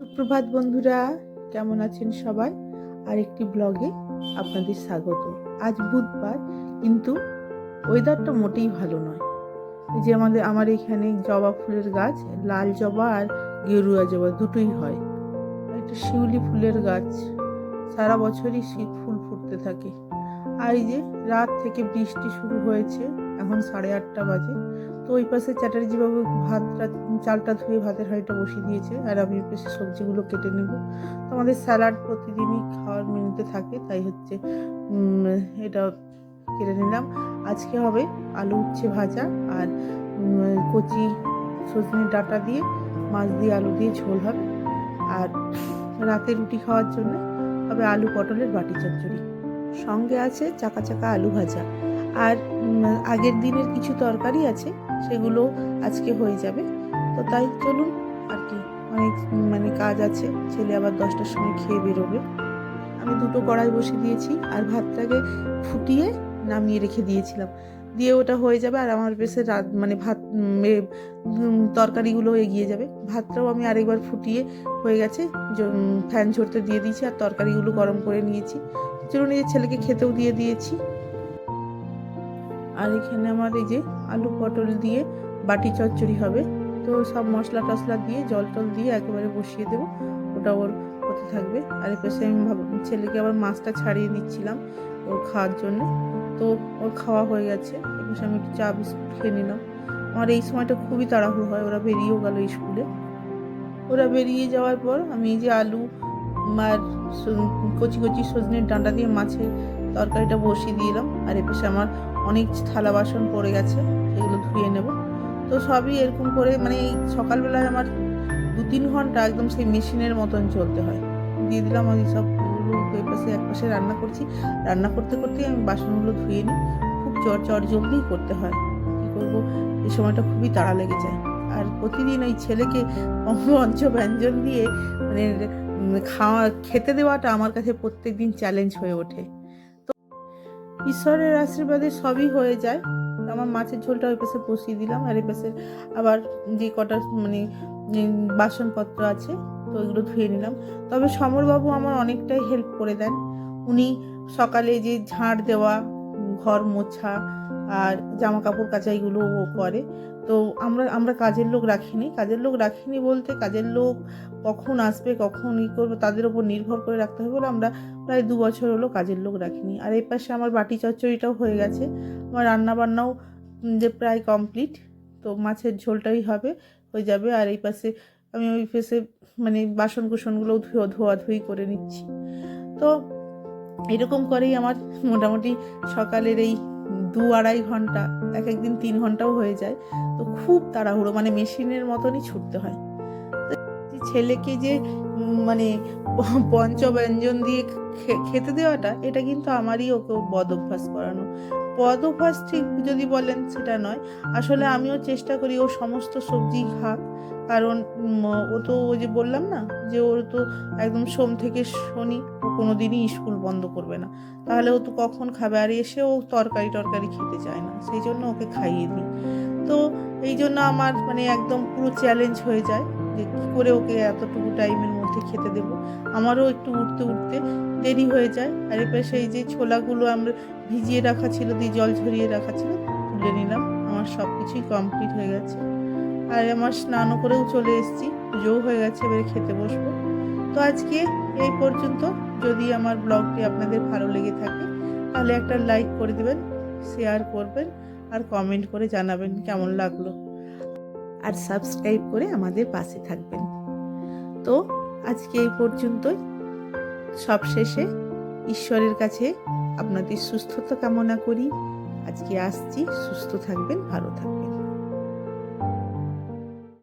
সুপ্রভাত বন্ধুরা, কেমন আছেন সবাই? আর একটি ব্লগে আপনাদের স্বাগত। আজ বুধবার, কিন্তু ওয়েদারটা মোটেই ভালো নয়। এই যে আমার এখানে জবা ফুলের গাছ, লাল জবা আর গেরুয়া জবা দুটোই হয়। একটা শিউলি ফুলের গাছ, সারা বছরই ফুল ফুটতে থাকে। আর এই যে রাত থেকে বৃষ্টি শুরু হয়েছে, এখন 8:30 বাজে। তো ওই পাশে চ্যাটার্জি বাবু চালটা ধুয়ে ভাতের হাঁড়িটা বসিয়ে দিয়েছে, আর আমি ওই পাশে সবজিগুলো কেটে নেব। তো আমাদের স্যালাড প্রতিদিনই খাওয়ার মেনুতে থাকে, তাই হচ্ছে এটা কেটে নিলাম। আজকে হবে আলু উচ্ছে ভাজা আর কচি সজনে ডাঁটা দিয়ে মাছ দিয়ে আলু দিয়ে ঝোল হবে। আর রাতে রুটি খাওয়ার জন্য হবে আলু পটলের বাটি চচ্চড়ি, সঙ্গে আছে চাকা চাকা আলু ভাজা। আর আগের দিনের কিছু তরকারি আছে, সেগুলো আজকে হয়ে যাবে। তো তাই চলুন, আর কি অনেক কাজ আছে। ছেলে আবার 10টার সময় খেয়ে বেরোবে। আমি দুটো কড়াই বসিয়ে দিয়েছি, আর ভাতটাকে ফুটিয়ে নামিয়ে রেখে দিয়েছিলাম। দিয়ে ওটা হয়ে যাবে, আর আমার বেশি ভাত তরকারিগুলো এগিয়ে যাবে। ভাতটাও আমি আরেকবার ফুটিয়ে হয়ে গেছে, ফ্যান ঝরতে দিয়ে দিয়েছি, আর তরকারিগুলো গরম করে নিয়েছি। চলুন, এই ছেলেকে খেতেও দিয়ে দিয়েছি। আর এখানে আমার এই যে আলু পটল দিয়ে বাটি চচ্চড়ি হবে। তো সব মশলা টশলা দিয়ে জল টল দিয়ে একেবারে বসিয়ে দেবো, ওটা ওর হতে থাকবে। আর এর পাশে আমি ছেলেকে আবার মাছটা ছাড়িয়ে দিচ্ছিলাম ওর খাওয়ার জন্য। তো ওর খাওয়া হয়ে গেছে, এর পাশে আমি একটু চা বিস্কুট খেয়ে নিলাম। আমার এই সময়টা খুবই তাড়াহুড়ো হয়, ওরা বেরিয়েও গেল স্কুলে। ওরা বেরিয়ে যাওয়ার পর আমি এই যে আলু আর কচি কচি সজনের ডাঁটা দিয়ে মাছের তরকারিটা বসিয়ে দিলাম। আর এর পাশে আমার অনেক থালা বাসন পড়ে গেছে, সেগুলো ধুয়ে নেব। তো সবই এরকম করে এই সকালবেলায় আমার 2-3 ঘন্টা একদম সেই মেশিনের মতন চলতে হয়। দিয়ে দিলাম আমি সব ওই পাশে এক পাশে রান্না করছি। রান্না করতে করতেই আমি বাসনগুলো ধুয়ে নিই। খুব চট জলদিই করতে হয়, কী করবো, এই সময়টা খুবই তাড়া লেগে যায়। আর প্রতিদিন ওই ছেলেকে ব্যঞ্জন দিয়ে খেতে দেওয়াটা আমার কাছে প্রত্যেকদিন চ্যালেঞ্জ হয়ে ওঠে। তো ঈশ্বরের আশীর্বাদে সবই হয়ে যায়। আমার মাছের ঝোলটা ওই পাশে বসিয়ে দিলাম, আর এই পাশে আবার যে কটা বাসনপত্র আছে, তো ওইগুলো ধুয়ে নিলাম। তবে সমরবাবু আমার অনেকটাই হেল্প করে দেন। উনি সকালে যে ঝাড় দেওয়া, ঘর মোছা আর জামা কাপড় কাচা এগুলো ও করে। তো আমরা কাজের লোক রাখিনি বলতে, কাজের লোক কখন আসবে কখন করবো তাদের ওপর নির্ভর করে রাখতে হবে বলে আমরা প্রায় 2 বছর হলো কাজের লোক রাখিনি। আর এই পাশে আমার বাটি চচ্চড়িটাও হয়ে গেছে, আমার রান্নাবান্নাও যে প্রায় কমপ্লিট। তো মাছের ঝোলটাই হয়ে যাবে। আর এই পাশে আমি ওই পাশে বাসন কুসনগুলোও ধোয়াধুয়ি করে নিচ্ছি। তো এরকম করেই আমার মোটামুটি সকালের এই 2-2.5 ঘন্টা, একদিন 3 ঘন্টাও হয়ে যায়। তো খুব তাড়াহুড়ো, মেশিনের মতনই ছুটতে হয়। ছেলেকে যে পঞ্চব্যঞ্জন দিয়ে খেতে দেওয়াটা, এটা কিন্তু আমারই ওকে বদ অভ্যাস করানো। বদ অভ্যাস ঠিক যদি বলেন সেটা নয়, আসলে আমিও চেষ্টা করি ও সমস্ত সবজি খাক। কারণ ও তো ওই যে বললাম না, যে ওর তো একদম সোম থেকে শনি ও কোনোদিনই স্কুল বন্ধ করবে না, তাহলে ও তো কখন খাবে? আর এসে ও তরকারি খেতে চায় না, সেই জন্য ওকে খাইয়ে দিই। তো এই জন্য আমার একদম পুরো চ্যালেঞ্জ হয়ে যায় যে কী করে ওকে এতটুকু টাইমের মধ্যে খেতে দেব। আমারও একটু উঠতে দেরি হয়ে যায়। আর এরপরে সেই যে ছোলাগুলো আমরা ভিজিয়ে রাখা ছিল, দিয়ে জল ঝরিয়ে রাখা ছিল, তুলে নিলাম। আমার সব কিছুই কমপ্লিট হয়ে গেছে। আর আমার স্নানও করেও চলে এসেছি, পুজোও হয়ে গেছে, এবারে খেতে বসবো। তো আজকে এই পর্যন্ত। যদি আমার ব্লগটি আপনাদের ভালো লেগে থাকে, তাহলে একটা লাইক করে দেবেন, শেয়ার করবেন, আর কমেন্ট করে জানাবেন কেমন লাগলো। আর সাবস্ক্রাইব করে আমাদের পাশে থাকবেন। তো আজকে এই পর্যন্তই। সবশেষে ঈশ্বরের কাছে আপনাদের সুস্থতা কামনা করি। আজকে আসছি, সুস্থ থাকবেন, ভালো থাকবেন।